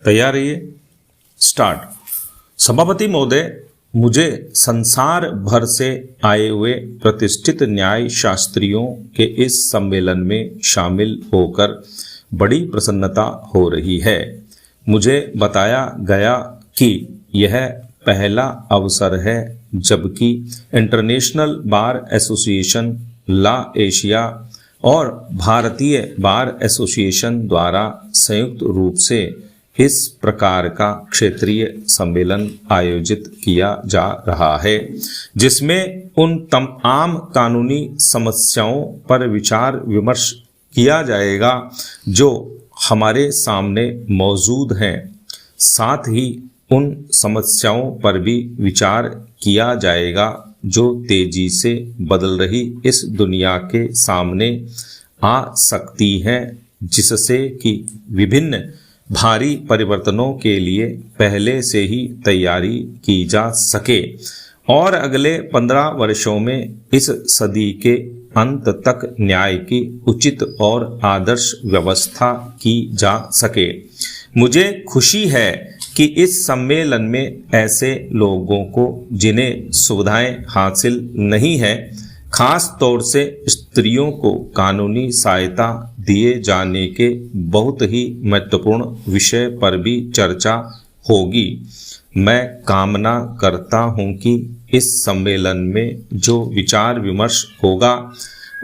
तैयार रहिए। स्टार्ट। सभापति महोदय, मुझे संसार भर से आए हुए प्रतिष्ठित न्याय शास्त्रियों के इस सम्मेलन में शामिल होकर बड़ी प्रसन्नता हो रही है। मुझे बताया गया कि यह पहला अवसर है जबकि इंटरनेशनल बार एसोसिएशन, ला एशिया और भारतीय बार एसोसिएशन द्वारा संयुक्त रूप से इस प्रकार का क्षेत्रीय सम्मेलन आयोजित किया जा रहा है, जिसमें उन तमाम कानूनी समस्याओं पर विचार विमर्श किया जाएगा जो हमारे सामने मौजूद हैं। साथ ही उन समस्याओं पर भी विचार किया जाएगा जो तेजी से बदल रही इस दुनिया के सामने आ सकती हैं, जिससे कि विभिन्न भारी परिवर्तनों के लिए पहले से ही तैयारी की जा सके और अगले 15 वर्षों में इस सदी के अंत तक न्याय की उचित और आदर्श व्यवस्था की जा सके। मुझे खुशी है कि इस सम्मेलन में ऐसे लोगों को जिन्हें सुविधाएं हासिल नहीं है, खास तौर से स्त्रियों को कानूनी सहायता दिए जाने के बहुत ही महत्वपूर्ण विषय पर भी चर्चा होगी। मैं कामना करता हूं कि इस सम्मेलन में जो विचार विमर्श होगा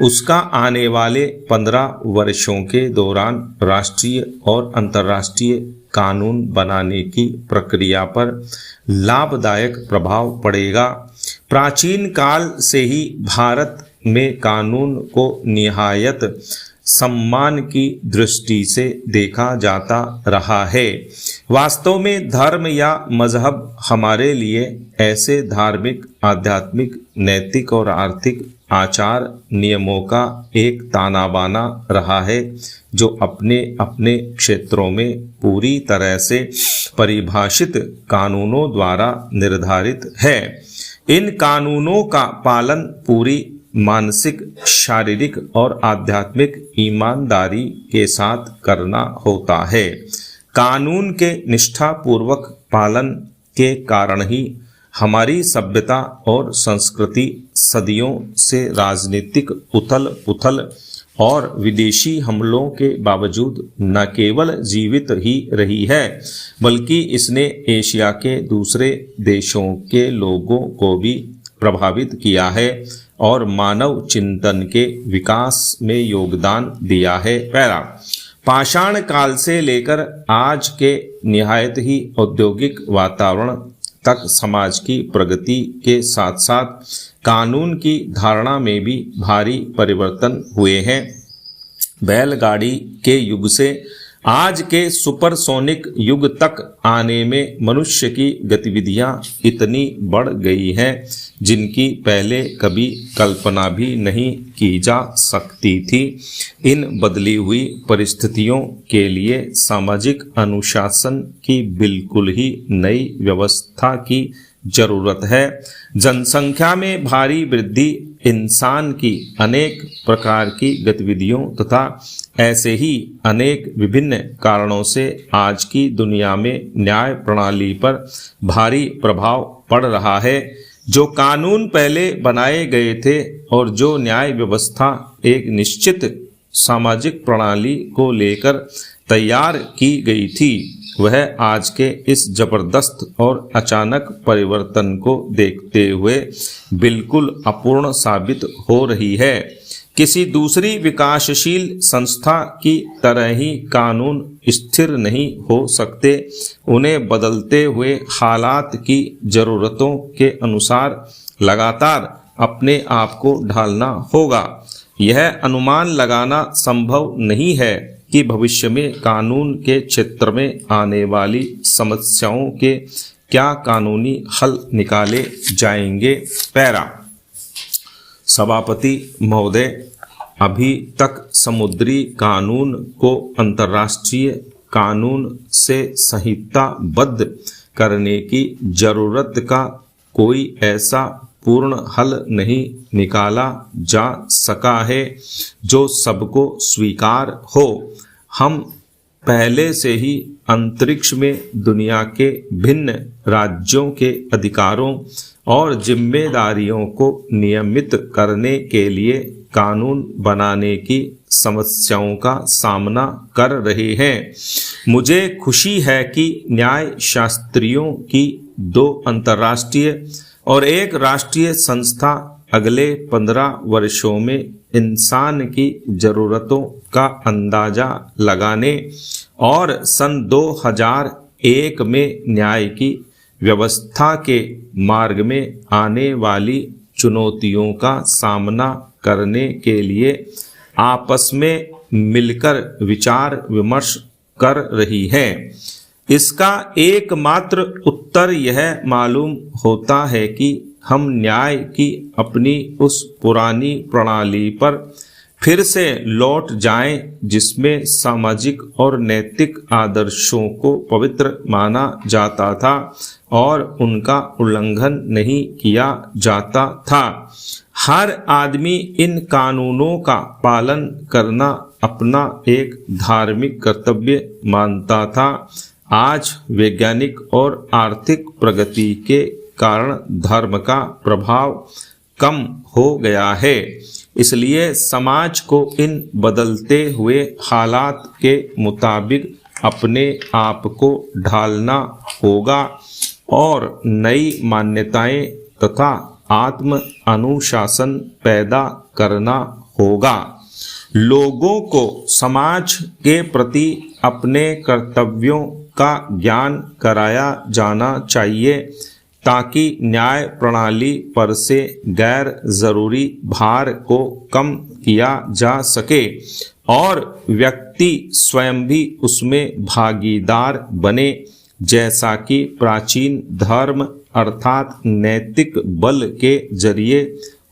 उसका आने वाले 15 वर्षों के दौरान राष्ट्रीय और अंतर्राष्ट्रीय कानून बनाने की प्रक्रिया पर लाभदायक प्रभाव पड़ेगा। प्राचीन काल से ही भारत में कानून को निहायत सम्मान की दृष्टि से देखा जाता रहा है। वास्तव में धर्म या मजहब हमारे लिए ऐसे धार्मिक, आध्यात्मिक, नैतिक और आर्थिक आचार नियमों का एक ताना बाना रहा है जो अपने अपने क्षेत्रों में पूरी तरह से परिभाषित कानूनों द्वारा निर्धारित है। इन कानूनों का पालन पूरी मानसिक, शारीरिक और आध्यात्मिक ईमानदारी के साथ करना होता है। कानून के निष्ठापूर्वक पालन के कारण ही हमारी सभ्यता और संस्कृति सदियों से राजनीतिक उथल पुथल और विदेशी हमलों के बावजूद न केवल जीवित ही रही है, बल्कि इसने एशिया के दूसरे देशों के लोगों को भी प्रभावित किया है और मानव चिंतन के विकास में योगदान दिया है। पहला, पाषाण काल से लेकर आज के निहायत ही औद्योगिक वातावरण तक समाज की प्रगति के साथ साथ कानून की धारणा में भी भारी परिवर्तन हुए हैं। बैलगाड़ी के युग से आज के सुपरसोनिक युग तक आने में मनुष्य की गतिविधियां इतनी बढ़ गई हैं जिनकी पहले कभी कल्पना भी नहीं की जा सकती थी। इन बदली हुई परिस्थितियों के लिए सामाजिक अनुशासन की बिल्कुल ही नई व्यवस्था की जरूरत है। जनसंख्या में भारी वृद्धि, इंसान की अनेक प्रकार की गतिविधियों तथा ऐसे ही अनेक विभिन्न कारणों से आज की दुनिया में न्याय प्रणाली पर भारी प्रभाव पड़ रहा है। जो कानून पहले बनाए गए थे और जो न्याय व्यवस्था एक निश्चित सामाजिक प्रणाली को लेकर तैयार की गई थी, वह आज के इस जबरदस्त और अचानक परिवर्तन को देखते हुए बिल्कुल अपूर्ण साबित हो रही है। किसी दूसरी विकासशील संस्था की तरह ही कानून स्थिर नहीं हो सकते। उन्हें बदलते हुए हालात की जरूरतों के अनुसार लगातार अपने आप को ढालना होगा। यह अनुमान लगाना संभव नहीं है कि भविष्य में कानून के क्षेत्र में आने वाली समस्याओं के क्या कानूनी हल निकाले जाएंगे। पैरा। सभापति महोदय, अभी तक समुद्री कानून को अंतर्राष्ट्रीय कानून से संहिताबद्ध करने की जरूरत का कोई ऐसा पूर्ण हल नहीं निकाला जा सका है जो सबको स्वीकार हो। हम पहले से ही अंतरिक्ष में दुनिया के भिन्न राज्यों के अधिकारों और जिम्मेदारियों को नियमित करने के लिए कानून बनाने की समस्याओं का सामना कर रहे हैं। मुझे खुशी है कि न्याय शास्त्रियों की 2 अंतर्राष्ट्रीय और 1 राष्ट्रीय संस्था अगले 15 वर्षों में इंसान की जरूरतों का अंदाजा लगाने और सन 2001 में न्याय की व्यवस्था के मार्ग में आने वाली चुनौतियों का सामना करने के लिए आपस में मिलकर विचार विमर्श कर रही है। इसका एकमात्र उत्तर यह मालूम होता है कि हम न्याय की अपनी उस पुरानी प्रणाली पर फिर से लौट जाएं जिसमें सामाजिक और नैतिक आदर्शों को पवित्र माना जाता था और उनका उल्लंघन नहीं किया जाता था। हर आदमी इन कानूनों का पालन करना अपना एक धार्मिक कर्तव्य मानता था। आज वैज्ञानिक और आर्थिक प्रगति के कारण धर्म का प्रभाव कम हो गया है, इसलिए समाज को इन बदलते हुए हालात के मुताबिक अपने आप को ढालना होगा और नई मान्यताएं तथा आत्म अनुशासन पैदा करना होगा। लोगों को समाज के प्रति अपने कर्तव्यों का ज्ञान कराया जाना चाहिए ताकि न्याय प्रणाली पर से गैर जरूरी भार को कम किया जा सके और व्यक्ति स्वयं भी उसमें भागीदार बने, जैसा कि प्राचीन धर्म अर्थात नैतिक बल के जरिए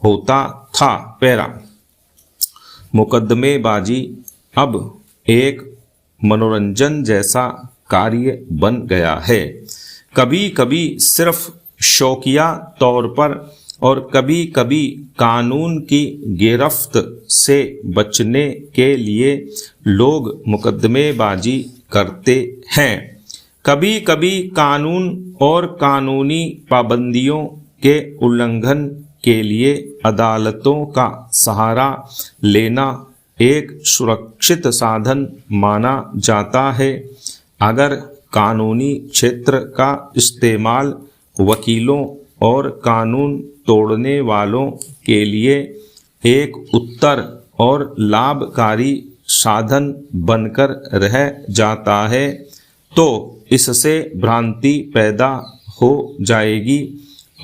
होता था। पैरा मुकदमेबाजी अब एक मनोरंजन जैसा कार्य बन गया है, कभी कभी सिर्फ शौकिया तौर पर और कभी कभी कानून की गिरफ्त से बचने के लिए लोग मुकदमेबाजी करते हैं। कभी कभी कानून और कानूनी पाबंदियों के उल्लंघन के लिए अदालतों का सहारा लेना एक सुरक्षित साधन माना जाता है। अगर कानूनी क्षेत्र का इस्तेमाल वकीलों और कानून तोड़ने वालों के लिए एक उत्तर और लाभकारी साधन बनकर रह जाता है तो इससे भ्रांति पैदा हो जाएगी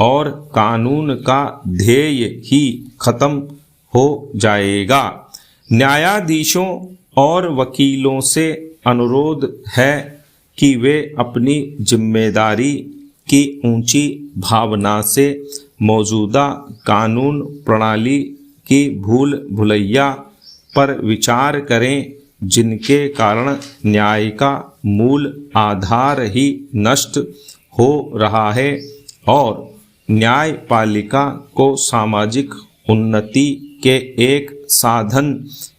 और कानून का ध्येय ही खत्म हो जाएगा। न्यायाधीशों और वकीलों से अनुरोध है कि वे अपनी जिम्मेदारी की ऊंची भावना से मौजूदा कानून प्रणाली की भूल भुलैया पर विचार करें, जिनके कारण न्याय का मूल आधार ही नष्ट हो रहा है और न्यायपालिका को सामाजिक उन्नति के एक साधन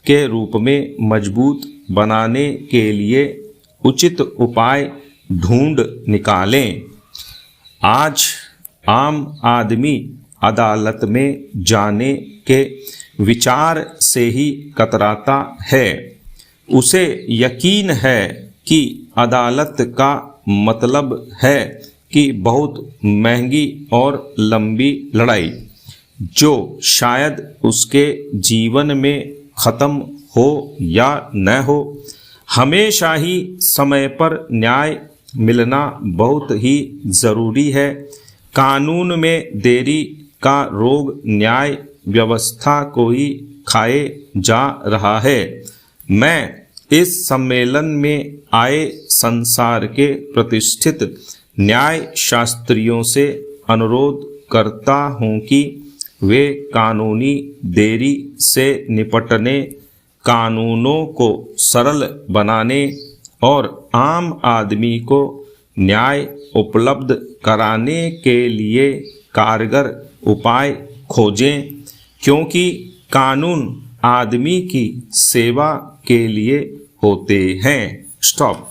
के रूप में मजबूत बनाने के लिए उचित उपाय ढूंढ निकालें। आज आम आदमी अदालत में जाने के विचार से ही कतराता है। उसे यकीन है कि अदालत का मतलब है कि बहुत महंगी और लंबी लड़ाई, जो शायद उसके जीवन में खत्म हो या न हो। हमेशा ही समय पर न्याय मिलना बहुत ही जरूरी है। कानून में देरी का रोग न्याय व्यवस्था को ही खाए जा रहा है। मैं इस सम्मेलन में आए संसार के प्रतिष्ठित न्याय शास्त्रियों से अनुरोध करता हूं कि वे कानूनी देरी से निपटने, कानूनों को सरल बनाने और आम आदमी को न्याय उपलब्ध कराने के लिए कारगर उपाय खोजें, क्योंकि कानून आदमी की सेवा के लिए होते हैं। स्टॉप।